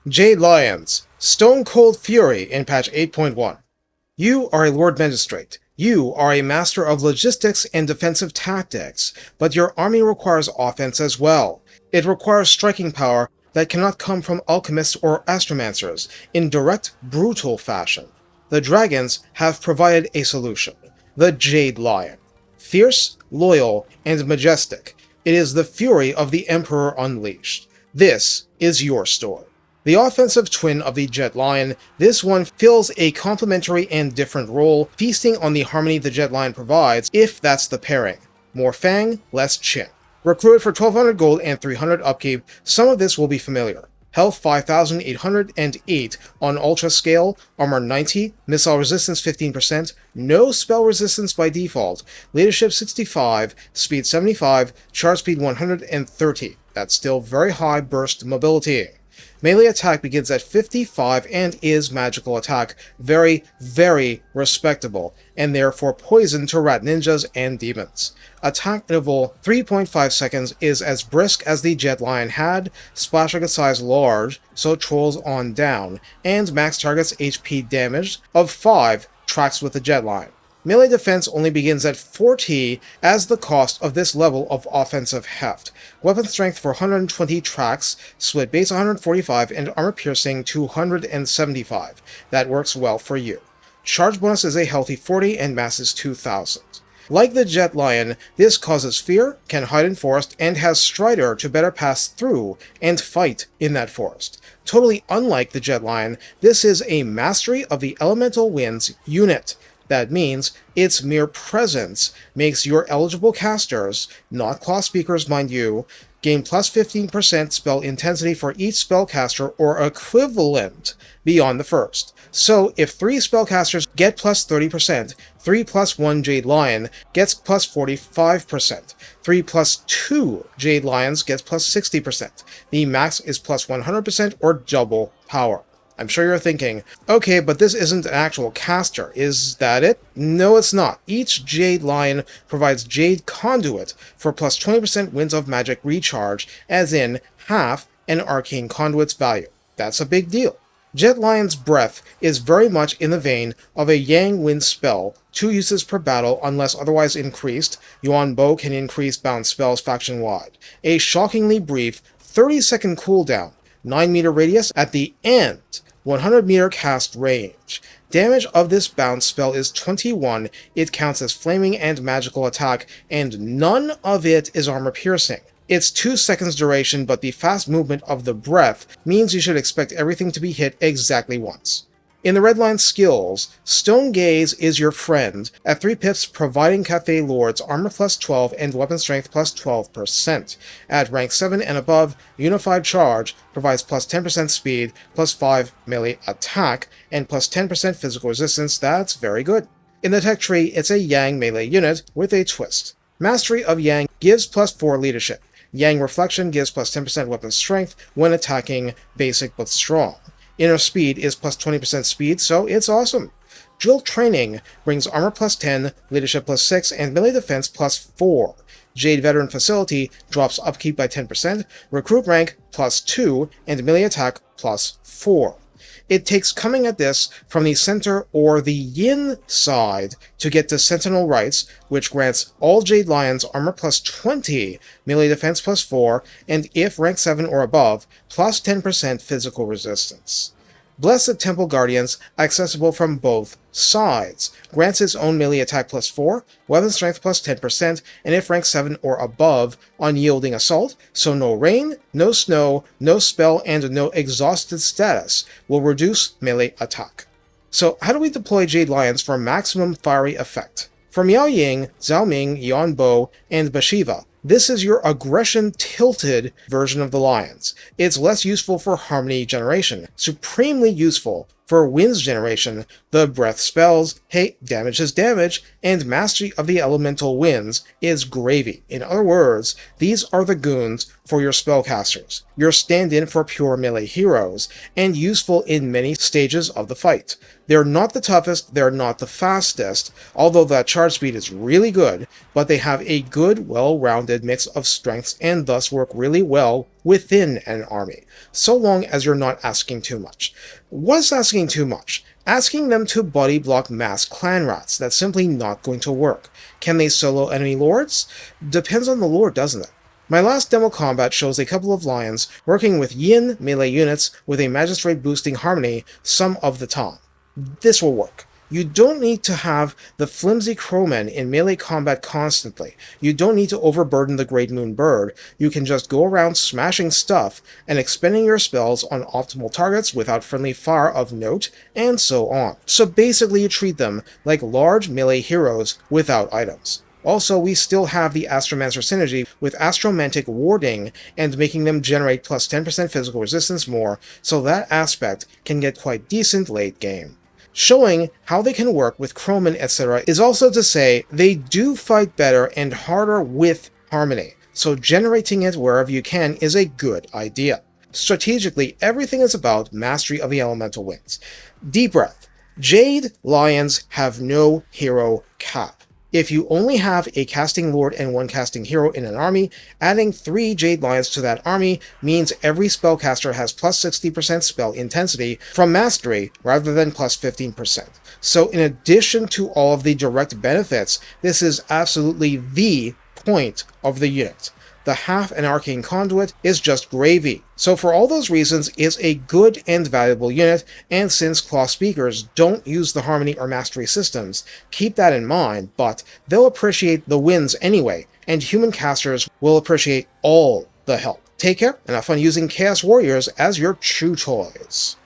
Jade Lions, Stone Cold Fury in patch 8.1. You are a Lord Magistrate. You are a master of logistics and defensive tactics, but your army requires offense as well. It requires striking power that cannot come from alchemists or astromancers in direct, brutal fashion. The dragons have provided a solution. The Jade Lion. Fierce, loyal, and majestic, it is the fury of the Emperor unleashed. This is your story. The offensive twin of the Jade Lion, this one fills a complementary and different role, feasting on the harmony the Jade Lion provides, if that's the pairing. More fang, less chin. Recruited for 1200 gold and 300 upkeep, some of this will be familiar. Health 5,808 on Ultra Scale, Armor 90, Missile Resistance 15%, no Spell Resistance by default, Leadership 65, Speed 75, Charge Speed 130. That's still very high burst mobility. Melee attack begins at 55 and is magical attack, very, very respectable, and therefore poison to rat ninjas and demons. Attack interval 3.5 seconds is as brisk as the Jade Lion had, splash target size large, so trolls on down, and max targets HP damage of 5 tracks with the Jade Lion. Melee defense only begins at 40 as the cost of this level of offensive heft. Weapon strength for 120 tracks, split base 145, and armor piercing 275. That works well for you. Charge bonus is a healthy 40 and mass is 2000. Like the Jade Lion, this causes fear, can hide in forest, and has Strider to better pass through and fight in that forest. Totally unlike the Jade Lion, this is a Mastery of the Elemental Winds unit. That means its mere presence makes your eligible casters, not class speakers mind you, gain plus 15% spell intensity for each spellcaster or equivalent beyond the first. So if 3 spellcasters get plus 30%, 3 plus 1 Jade Lion gets plus 45%, 3 plus 2 Jade Lions gets plus 60%. The max is plus 100% or double power. I'm sure you're thinking, okay, but this isn't an actual caster, is that it? No, it's not. Each Jade Lion provides Jade Conduit for plus 20% Winds of Magic recharge, as in half an Arcane Conduit's value. That's a big deal. Jade Lion's breath is very much in the vein of a Yang Wind spell, 2 uses per battle unless otherwise increased. Yuan Bo can increase bound spells faction-wide. A shockingly brief 30-second cooldown, 9-meter radius at the end, 100-meter cast range. Damage of this bound spell is 21, it counts as flaming and magical attack, and none of it is armor piercing. It's 2 seconds duration, but the fast movement of the breath means you should expect everything to be hit exactly once. In the red line skills, Stone Gaze is your friend, at 3 pips providing Cathay Lords armor plus 12 and weapon strength plus 12%. At rank 7 and above, Unified Charge provides plus 10% speed, plus 5 melee attack, and plus 10% physical resistance. That's very good. In the tech tree, it's a Yang melee unit with a twist. Mastery of Yang gives plus 4 leadership. Yang Reflection gives plus 10% weapon strength when attacking basic but strong. Inner Speed is plus 20% speed, so it's awesome. Drill Training brings armor plus 10, leadership plus 6, and melee defense plus 4. Jade Veteran Facility drops upkeep by 10%, recruit rank plus 2, and melee attack plus 4. It takes coming at this from the center or the yin side to get to Sentinel Rights, which grants all Jade Lions armor plus 20, melee defense plus 4, and if rank 7 or above, plus 10% physical resistance. Blessed Temple Guardians, accessible from both sides, grants its own melee attack plus 4, weapon strength plus 10%, and if rank 7 or above, unyielding assault, so no rain, no snow, no spell, and no exhausted status will reduce melee attack. So how do we deploy Jade Lions for maximum fiery effect? For Miao Ying, Zhao Ming, Yuan Bo, and Bhashiva, this is your aggression-tilted version of the Lions. It's less useful for harmony generation, supremely useful for winds generation, the breath spells, hey, damage is damage, and mastery of the elemental winds is gravy. In other words, these are the goons for your spellcasters, your stand-in for pure melee heroes, and useful in many stages of the fight. They're not the toughest, they're not the fastest, although that charge speed is really good, but they have a good, well-rounded mix of strengths and thus work really well within an army, so long as you're not asking too much. What's asking too much? Asking them to body block mass clan rats. That's simply not going to work. Can they solo enemy lords? Depends on the lord, doesn't it? My last demo combat shows a couple of lions working with yin melee units with a magistrate boosting harmony some of the time. This will work. You don't need to have the flimsy crowmen in melee combat constantly. You don't need to overburden the Great Moon Bird. You can just go around smashing stuff and expending your spells on optimal targets without friendly fire of note, and so on. So basically you treat them like large melee heroes without items. Also, we still have the Astromancer synergy with Astromantic warding and making them generate plus 10% physical resistance more, so that aspect can get quite decent late game. Showing how they can work with Crowman, etc. is also to say they do fight better and harder with harmony, so generating it wherever you can is a good idea. Strategically, everything is about mastery of the elemental winds. Deep breath. Jade Lions have no hero cap. If you only have a casting lord and one casting hero in an army, adding 3 Jade Lions to that army means every spellcaster has plus 60% spell intensity from mastery rather than plus 15%. So in addition to all of the direct benefits, this is absolutely the point of the unit. The half and Arcane Conduit is just gravy. So for all those reasons, it's a good and valuable unit, and since Claw Speakers don't use the Harmony or Mastery systems, keep that in mind, but they'll appreciate the wins anyway, and human casters will appreciate all the help. Take care, and have fun using Chaos Warriors as your true choice.